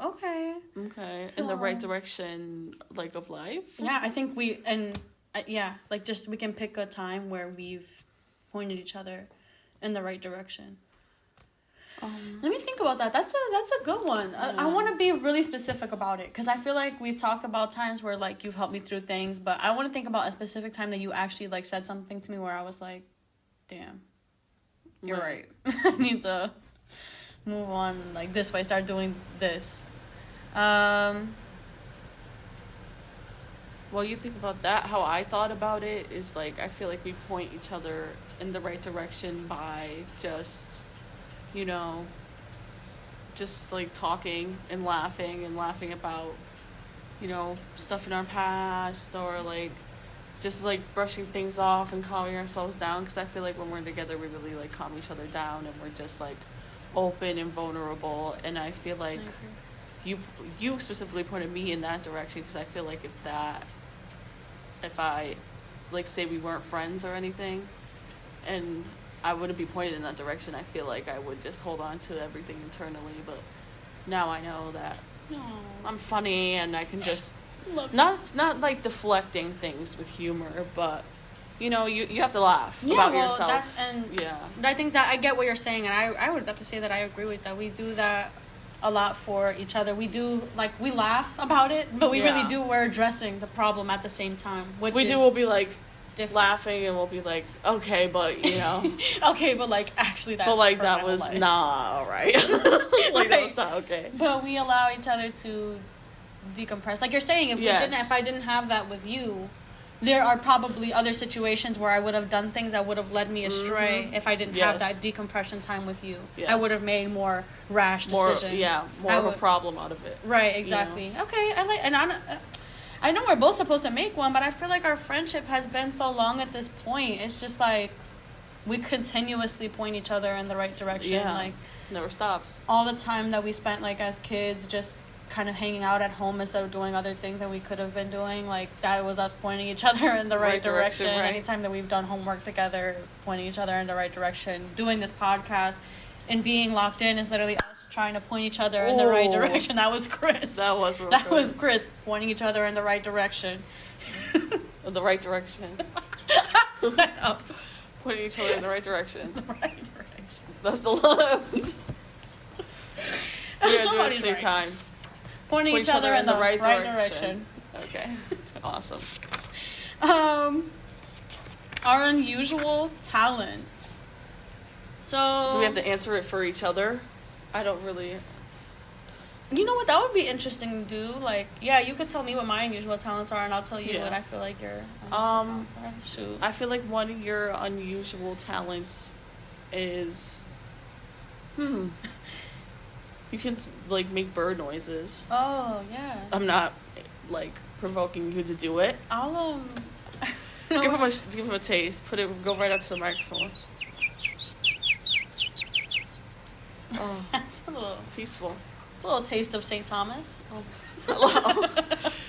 Okay. In the right direction, like, of life? Yeah, I think we can pick a time where we've pointed each other in the right direction. Let me think about about that. That's a good one. I want to be really specific about it because I feel like we've talked about times where like you've helped me through things, but I want to think about a specific time that you actually like said something to me where I was like, damn, you're right. I need to move on like this way, start doing this. Well, you think about that, how I thought about it is like I feel like we point each other in the right direction by just, you know, just like talking and laughing about, you know, stuff in our past, or like just like brushing things off and calming ourselves down, because I feel like when we're together we really like calm each other down and we're just like open and vulnerable. And I feel like you specifically pointed me in that direction because I feel like if I like say we weren't friends or anything and I wouldn't be pointed in that direction, I feel like I would just hold on to everything internally. But now I know that I'm funny and I can just not like deflecting things with humor, but you know, you have to laugh about yourself. I think that I get what you're saying, and I would have to say that I agree with that. We do that a lot for each other. We do, like, we laugh about it, but we really do, we're addressing the problem at the same time, which we'll be like different. Laughing, and we'll be like, okay, but you know, okay, but like actually that was not all right. Like that was not okay. But we allow each other to decompress, like you're saying. If I didn't have that with you, there are probably other situations where I would have done things that would have led me astray if I didn't have that decompression time with you. Yes. I would have made more rash decisions. More of a problem out of it. Right, exactly. You know? Okay, I know we're both supposed to make one, but I feel like our friendship has been so long at this point. It's just like we continuously point each other in the right direction. Yeah, like never stops. All the time that we spent like as kids just kind of hanging out at home instead of doing other things that we could have been doing, like that was us pointing each other in the right direction. Right. Anytime that we've done homework together, pointing each other in the right direction. Doing this podcast and being locked in is literally us trying to point each other in the right direction. That was Chris. That was Chris pointing each other in the right direction. The right direction. Pointing each other in the right direction. The right direction. That's the love. We gotta do it at the same time. Pointing each other in the right direction. Okay. Awesome. Our unusual talents. So do we have to answer it for each other? I don't really. You know what? That would be interesting to do. Like, yeah, you could tell me what my unusual talents are, and I'll tell you what I feel like your unusual talents are. Shoot. I feel like one of your unusual talents is, you can like make bird noises. Oh yeah. I'm not like provoking you to do it. I'll give him a taste. Go right up to the microphone. Oh, that's a little peaceful. It's a little taste of St. Thomas. Hello.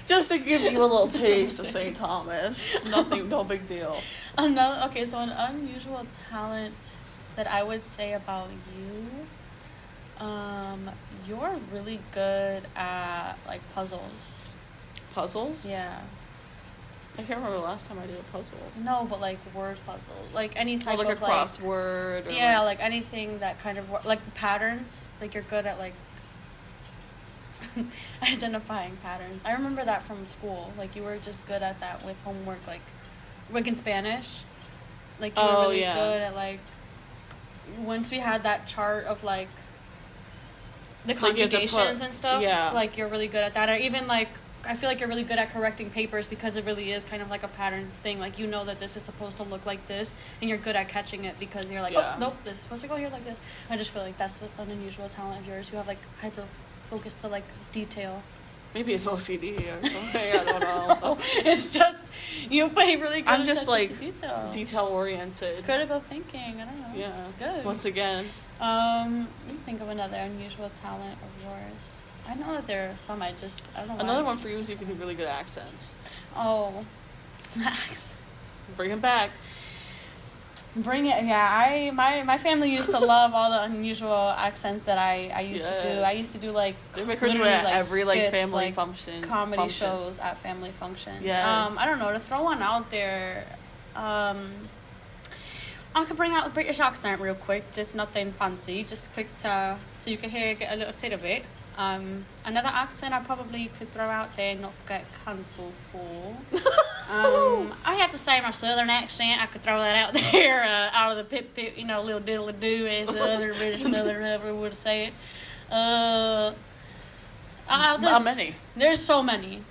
Just to give you a little taste of St. Thomas. Nothing, no big deal. So an unusual talent that I would say about you, you're really good at like puzzles. Puzzles? Yeah. I can't remember the last time I did a puzzle. No, but like word puzzles, like any type of like a crossword. Or like anything that kind of like patterns. Like you're good at like identifying patterns. I remember that from school. Like you were just good at that with homework, like in Spanish. Like you were really good at like once we had that chart of like the conjugations and stuff. Yeah. Like you're really good at that, or even like. I feel like you're really good at correcting papers because it really is kind of like a pattern thing. Like, you know that this is supposed to look like this, and you're good at catching it because you're like, oh, nope, this is supposed to go here like this. I just feel like that's an unusual talent of yours. You have, like, hyper focus to, like, detail. Maybe it's OCD or something. I don't know. It's just, you pay really good attention like, to detail. Detail-oriented. Critical thinking. I don't know. Yeah. It's good. Once again. Let me think of another unusual talent of yours. I know that there are some, I don't know. Another one for you is you can do really good accents. Oh. Accents. Bring them back. Bring it, yeah. My family used to love all the unusual accents that I used to do. I used to do, like, they make her do it at every, like, skits, family like, function. Comedy shows at family functions. Yes. I don't know, to throw one out there, I could bring out the British accent real quick, just nothing fancy, just quick to, so you can get a little taste of it. Another accent I probably could throw out there and not get cancelled for. I have to say my southern accent, I could throw that out there, out of the pip, little diddly do, as the other British mother ever would say it. How many? There's so many.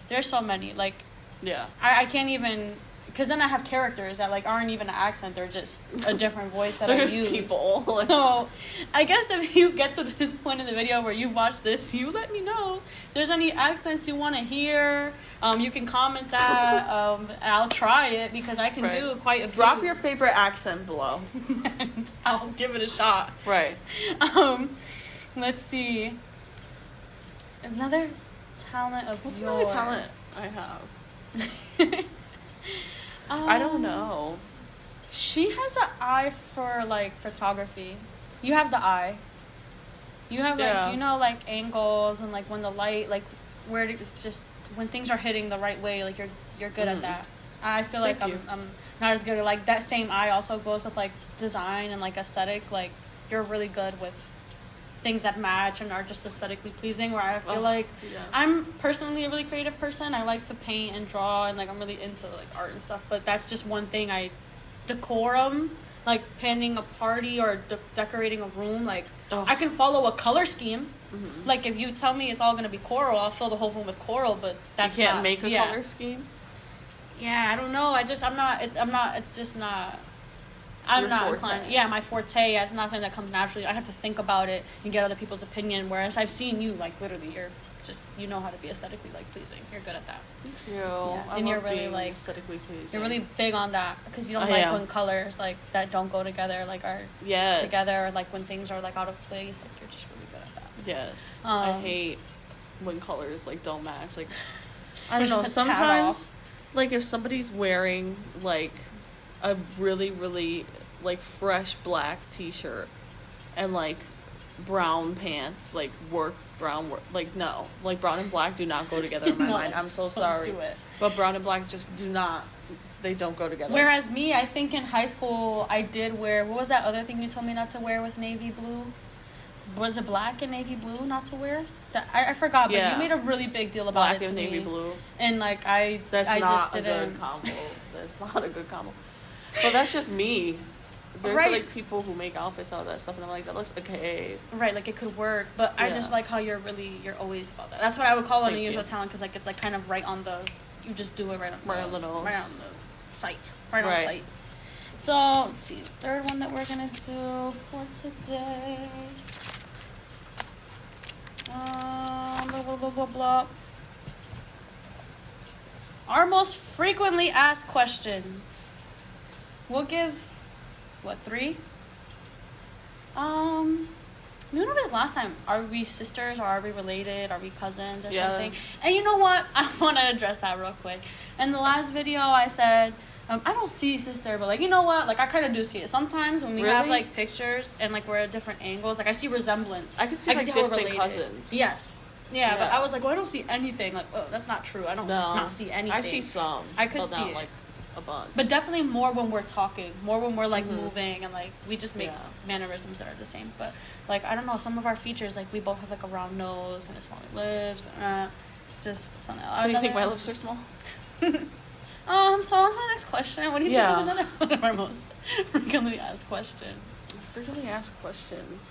Like, yeah. I can't even, because then I have characters that like aren't even an accent, they're just a different voice that I use. People. So I guess if you get to this point in the video where you watch this, you let me know if there's any accents you want to hear. You can comment that, and I'll try it because I can do quite a few. Drop your favorite accent below. And I'll give it a shot. Right. Let's see. Another talent of What's yours. another talent I have? I don't know. She has an eye for like photography. You have the eye. You have like like angles and like when the light like where to just when things are hitting the right way, like you're good at that. I feel like I'm not as good at like that same eye also goes with like design and like aesthetic. Like you're really good with things that match and are just aesthetically pleasing, where I feel I'm personally a really creative person. I like to paint and draw and like I'm really into like art and stuff, but that's just one thing. Decorum, like planning a party or decorating a room, like I can follow a color scheme. Like if you tell me it's all gonna be coral, I'll fill the whole room with coral, but that's you can't not, make a color scheme. I don't know. It's just not. I'm Your not forte. inclined. Yeah, my forte. It's not something that comes naturally. I have to think about it and get other people's opinion. Whereas I've seen you, like literally, you're just how to be aesthetically like pleasing. You're good at that. Thank you. Yeah. And you're really like aesthetically pleasing. You're really big on that because you don't like when colors like that don't go together, like are together, or like when things are like out of place. Like you're just really good at that. Yes. I hate when colors like don't match. Like I don't know. Just Sometimes, like if somebody's wearing like a really, really like fresh black t-shirt and like brown pants, like brown and black do not go together in my mind. I'm so sorry. Do it. But brown and black just they don't go together. Whereas me, I think in high school I did wear, what was that other thing you told me not to wear with navy blue? Was it black and navy blue not to wear? I forgot, but you made a really big deal about black it to and me. navy blue. And like That's I not just a didn't. good combo. That's not a good combo. But that's just me. There's like people who make outfits out of that stuff, and I'm like, that looks okay. Right, like it could work, but I just like how you're always about that. That's what I would call an unusual talent, because like it's like kind of right on the, you just do it right on the site, right on site. So let's see, third one that we're gonna do for today. Blah blah blah blah blah. Our most frequently asked questions. We'll give, 3? You know this last time. Are we sisters or are we related? Are we cousins or something? And you know what? I want to address that real quick. In the last video, I said, I don't see sister, but like, you know what? Like, I kind of do see it. Sometimes when we have like pictures and like we're at different angles, like I see resemblance. I can see like distant cousins. Yes. Yeah, but I was like, well, I don't see anything. Like, oh, that's not true. I don't not see anything. I see some. I could see it. Like a bunch. But definitely more when we're talking, more when we're like moving and like we just make mannerisms that are the same. But like, I don't know, some of our features, like we both have like a round nose and a smaller lips, just something else. So you think my lips are small? So on to the next question. What do you think is another one of our most frequently asked questions? Frequently asked questions.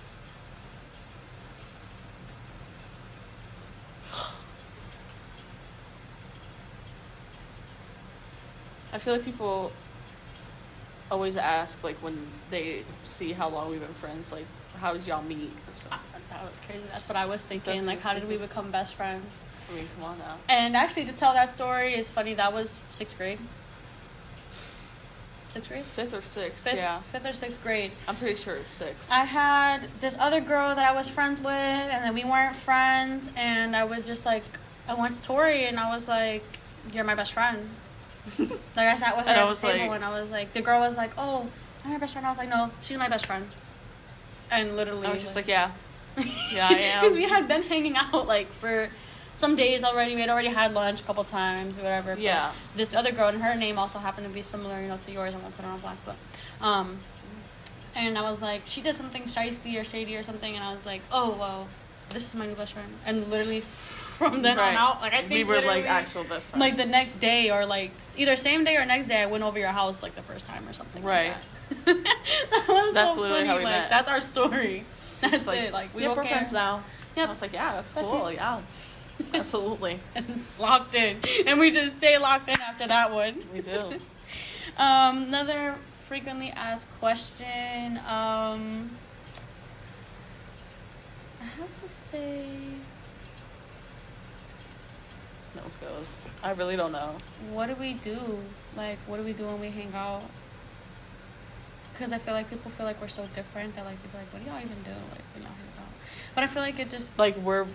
I feel like people always ask, like, when they see how long we've been friends, like, how did y'all meet or something? That was crazy. That's what I was thinking. Like, how did we become best friends? I mean, come on now. And actually, to tell that story is funny. That was 6th grade. 6th grade? 5th or 6th, 5th or 6th grade. I'm pretty sure it's 6th. I had this other girl that I was friends with, and then we weren't friends, and I was just like, I went to Tori, and I was like, you're my best friend. Like, I sat with her at the table, and I was like, the girl was like, oh, I'm your best friend. I was like, no, she's my best friend. And literally, I was just like, yeah, I am. Because we had been hanging out, like, for some days already. We had already had lunch a couple times, whatever. But this other girl, and her name also happened to be similar, to yours. I won't put her on blast, but And I was like, she did something shisty or shady or something, and I was like, oh, well, this is my new best friend. And literally from then on out, like, I think we were like actual best friends. Like the next day, or like either same day or next day, I went over your house like the first time or something. Right. Like that. That was That's so literally funny. how we like, met. That's our story. That's like, it. Like, we we're okay. friends now. Yep. I was like, yeah, cool, yeah. Absolutely. Locked in. And we just stay locked in after that one. We do. Another frequently asked question. I have to say... Nose goes. I really don't know. What do we do? Like, what do we do when we hang out? Because I feel like people feel like we're so different that, like, people are like, what do y'all even do? Like, when y'all hang out? But I feel like it just... Like, we're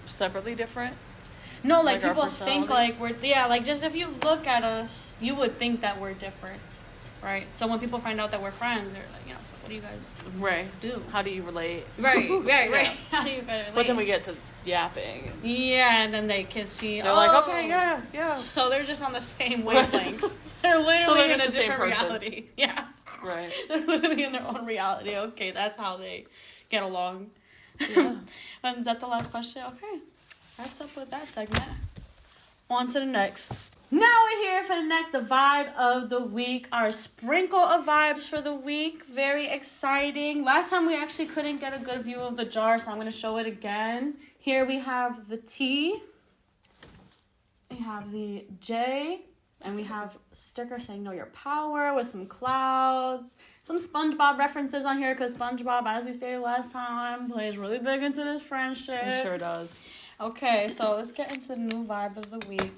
separately different? No, like people our think like we're... Yeah, like, just if you look at us, you would think that we're different. Right? So when people find out that we're friends, they're like, you know, so what do you guys do? How do you relate? Right. Yeah. How do you guys relate? But then we get to yapping. Yeah, and then they can see... They're like, okay, yeah. So they're just on the same wavelength. They're literally So they're in a just the same different person. reality. Yeah. Right. They're literally in their own reality. Okay, that's how they get along. Yeah. And is that the last question? Okay. That's up with that segment. On to the next. Now we're here for the next vibe of the week. Our sprinkle of vibes for the week. Very exciting. Last time we actually couldn't get a good view of the jar, so I'm going to show it again. Here we have the T. We have the J. And we have stickers saying know your power with some clouds. Some SpongeBob references on here because SpongeBob, as we stated last time, plays really big into this friendship. It sure does. Okay, so let's get into the new vibe of the week.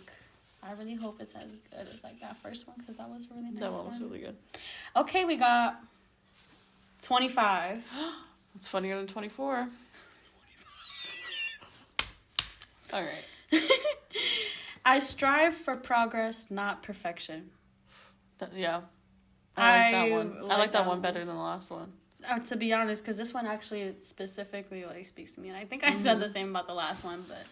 I really hope it's as good as like that first one because that was a really nice. That one was really good. Okay, we got 25. It's funnier than 24. All right. I strive for progress, not perfection. Yeah. I like that one. I like that one one better than the last one. To be honest, because this one actually specifically like speaks to me, and I think I said the same about the last one, but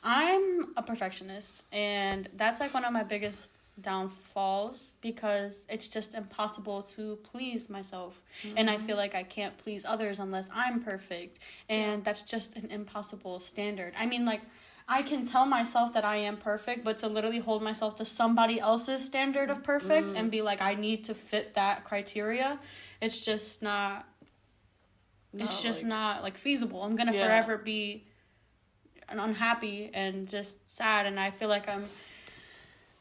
I'm a perfectionist, and that's like one of my biggest downfalls because it's just impossible to please myself, and I feel like I can't please others unless I'm perfect, and that's just an impossible standard. I mean, like, I can tell myself that I am perfect, but to literally hold myself to somebody else's standard of perfect and be like, I need to fit that criteria, it's just not... It's just not, like, feasible. I'm going to forever be unhappy and just sad. And I feel like I'm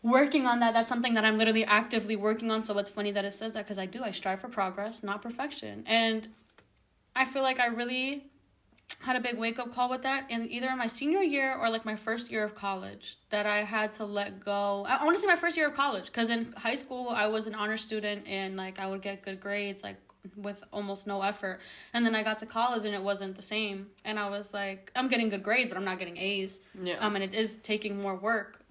working on that. That's something that I'm literally actively working on. So it's funny that it says that because I do. I strive for progress, not perfection. And I feel like I really had a big wake-up call with that in either in my senior year or, like, my first year of college that I had to let go. I want to say my first year of college because in high school I was an honor student and, like, I would get good grades, like, with almost no effort. And then I got to college and it wasn't the same. And I was like, I'm getting good grades, but I'm not getting A's. Yeah. And it is taking more work.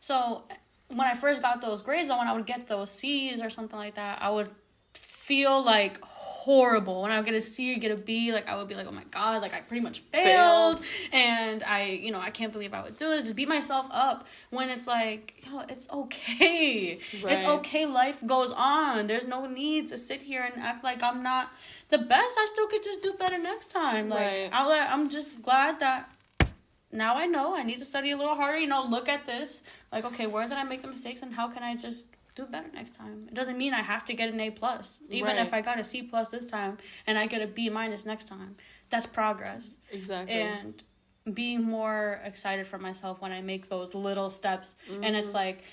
So when I first got those grades, when I would get those C's or something like that, I would feel like horrible. When I would get a C or get a B, like, I would be like, oh my God, like, I pretty much failed. And I can't believe I would do it. Just beat myself up when it's like, it's okay. Right. It's okay. Life goes on. There's no need to sit here and act like I'm not the best. I still could just do better next time. Like, right. I'm just glad that now I know I need to study a little harder, look at this. Like, okay, where did I make the mistakes and how can I just do better next time? It doesn't mean I have to get an A+. Even if I got a C+ this time and I get a B- next time, that's progress. Exactly. And being more excited for myself when I make those little steps. And it's like,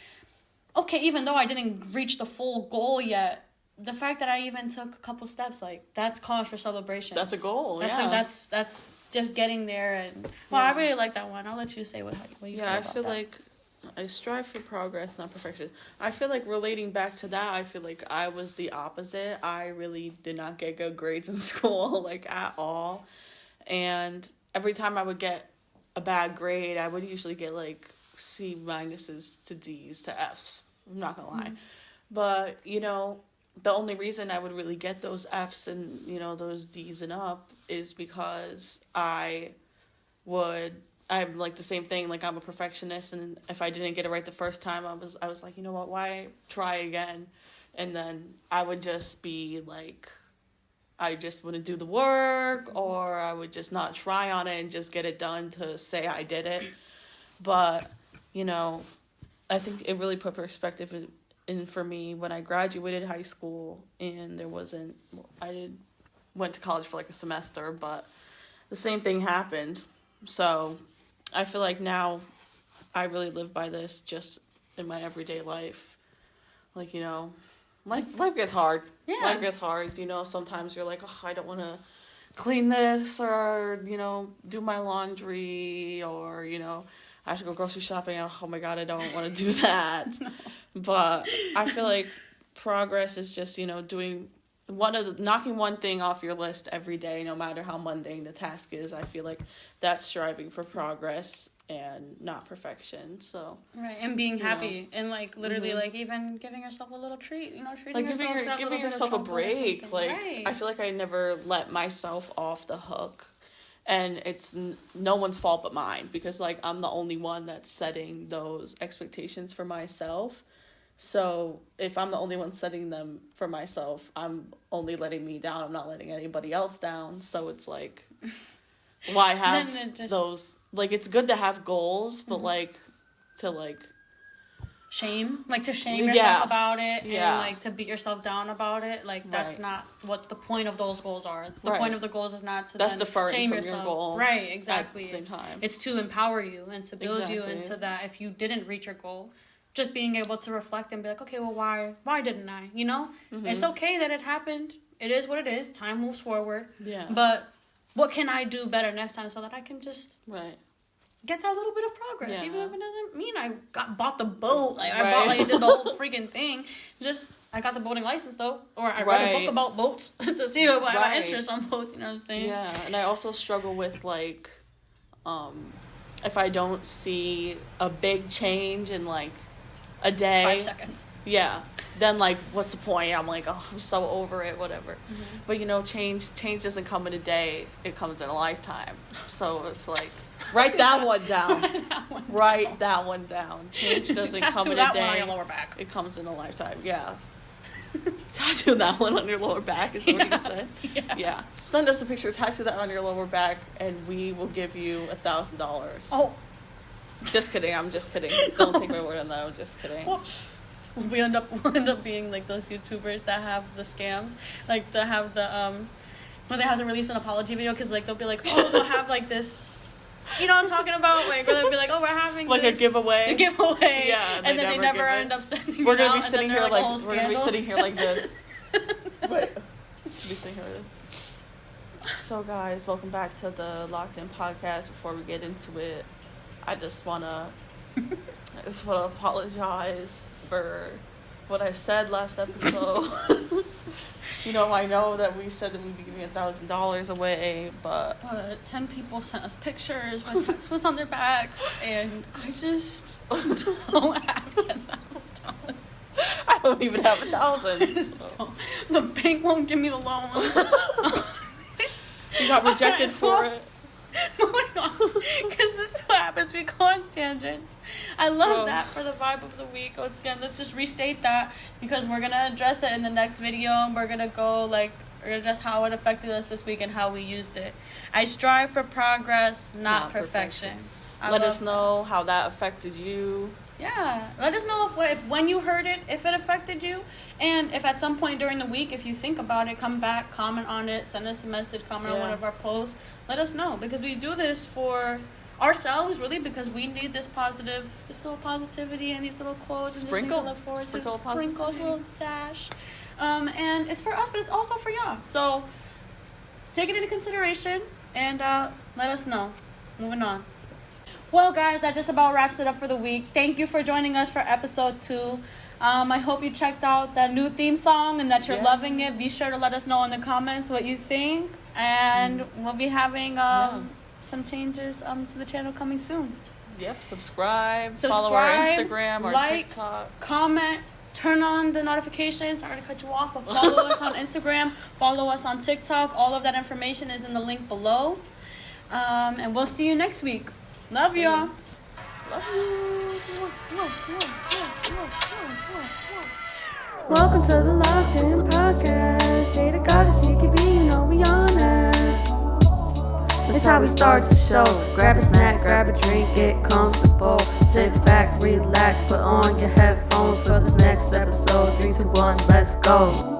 okay, even though I didn't reach the full goal yet, the fact that I even took a couple steps, like, that's cause for celebration. That's a goal. That's just getting there. And I really like that one. I'll let you say what you feel about feel that. like I strive for progress, not perfection. I feel like relating back to that, I feel like I was the opposite. I really did not get good grades in school, like, at all. And every time I would get a bad grade, I would usually get, like, C- to D's to F's. I'm not gonna lie. But, the only reason I would really get those F's and, those D's and up is because I'm like the same thing, like, I'm a perfectionist, and if I didn't get it right the first time, I was like, you know what, why try again? And then I would just be like I just wouldn't do the work, or I would just not try on it and just get it done to say I did it. But, you know, I think it really put perspective in for me when I graduated high school, and went to college for like a semester, but the same thing happened. So I feel like now I really live by this just in my everyday life. Like, you know, life gets hard. Yeah. Life gets hard. You know, sometimes you're like, oh, I don't want to clean this, or, you know, do my laundry, or, you know, I have to go grocery shopping. Oh my God, I don't want to do that. No. But I feel like progress is just, you know, knocking one thing off your list every day, no matter how mundane the task is. I feel like that's striving for progress and not perfection. So right, and being happy, and like literally like even giving yourself a little treat, you know, treating like giving yourself a break. Like right. I feel like I never let myself off the hook, and it's no one's fault but mine, because like I'm the only one that's setting those expectations for myself. So if I'm the only one setting them for myself, I'm only letting me down. I'm not letting anybody else down. So it's like, why have those? Like, it's good to have goals, but to shame yourself about it, and like to beat yourself down about it. Like that's not what the point of those goals are. The point of the goals is not to shame from yourself. Your goal. Right, exactly. At the same time. It's to empower you and to build you into that. If you didn't reach your goal, just being able to reflect and be like, okay, well, why didn't I? You know, It's okay that it happened. It is what it is. Time moves forward. Yeah. But what can I do better next time so that I can just get that little bit of progress, even if it doesn't mean I bought the boat. Like I did the whole freaking thing. Just I got the boating license though, or I read a book about boats to see my interest on boats. You know what I'm saying? Yeah, and I also struggle with like, if I don't see a big change in like a day, 5 seconds. Yeah. Then like, what's the point? I'm like, oh, I'm so over it, whatever. But you know, change doesn't come in a day; it comes in a lifetime. So it's like, write that one down. Write that one down. Change doesn't come in a day. Tattoo that one on your lower back. It comes in a lifetime. Yeah. Tattoo that one on your lower back. Is that what you said? Yeah. Send us a picture. Tattoo that on your lower back, and we will give you $1,000. Oh. Just kidding. I'm just kidding. Don't take my word on that. I'm just kidding. Well, we'll end up being like those YouTubers that have the scams, like they have the when they have to release an apology video, because like they'll be like, oh, they'll have like this, you know what I'm talking about, like they'll be like, oh, we're having like this, a giveaway, yeah, and then they never end up sending. We're gonna be sitting here like we're gonna be sitting here like this. Wait, be sitting here like this. So guys, welcome back to the Locked In podcast. Before we get into it, I just wanna apologize for what I said last episode. You know, I know that we said that we'd be giving $1,000 away, but 10 people sent us pictures with tattoos on their backs, and I just don't have $10,000. I don't even have 1,000. So. The bank won't give me the loan. You got rejected for it. Moving on, because this is what happens. We go on tangents. I love that for the vibe of the week. Once again, let's just restate that, because we're gonna address it in the next video, and we're gonna address how it affected us this week and how we used it. I strive for progress, not perfection. Let us know how that affected you. Yeah, let us know if when you heard it, if it affected you, and if at some point during the week, if you think about it, come back, comment on it, send us a message, comment on one of our posts. Let us know, because we do this for ourselves, really, because we need this little positivity and these little quotes and these things to look forward to. Sprinkle a little dash. And it's for us, but it's also for y'all. So take it into consideration and let us know. Moving on. Well, guys, that just about wraps it up for the week. Thank you for joining us for episode 2. I hope you checked out that new theme song and that you're loving it. Be sure to let us know in the comments what you think. And we'll be having some changes to the channel coming soon. Yep, subscribe, follow our Instagram, our TikTok. Comment, turn on the notifications. Sorry to cut you off, but follow us on Instagram, follow us on TikTok. All of that information is in the link below. And we'll see you next week. Love y'all. Love you. Welcome to the Locked In podcast. Jade got a sneaky bean Here's how we start the show. Grab a snack, grab a drink, get comfortable. Sit back, relax, put on your headphones for this next episode. 3, 2, 1, let's go.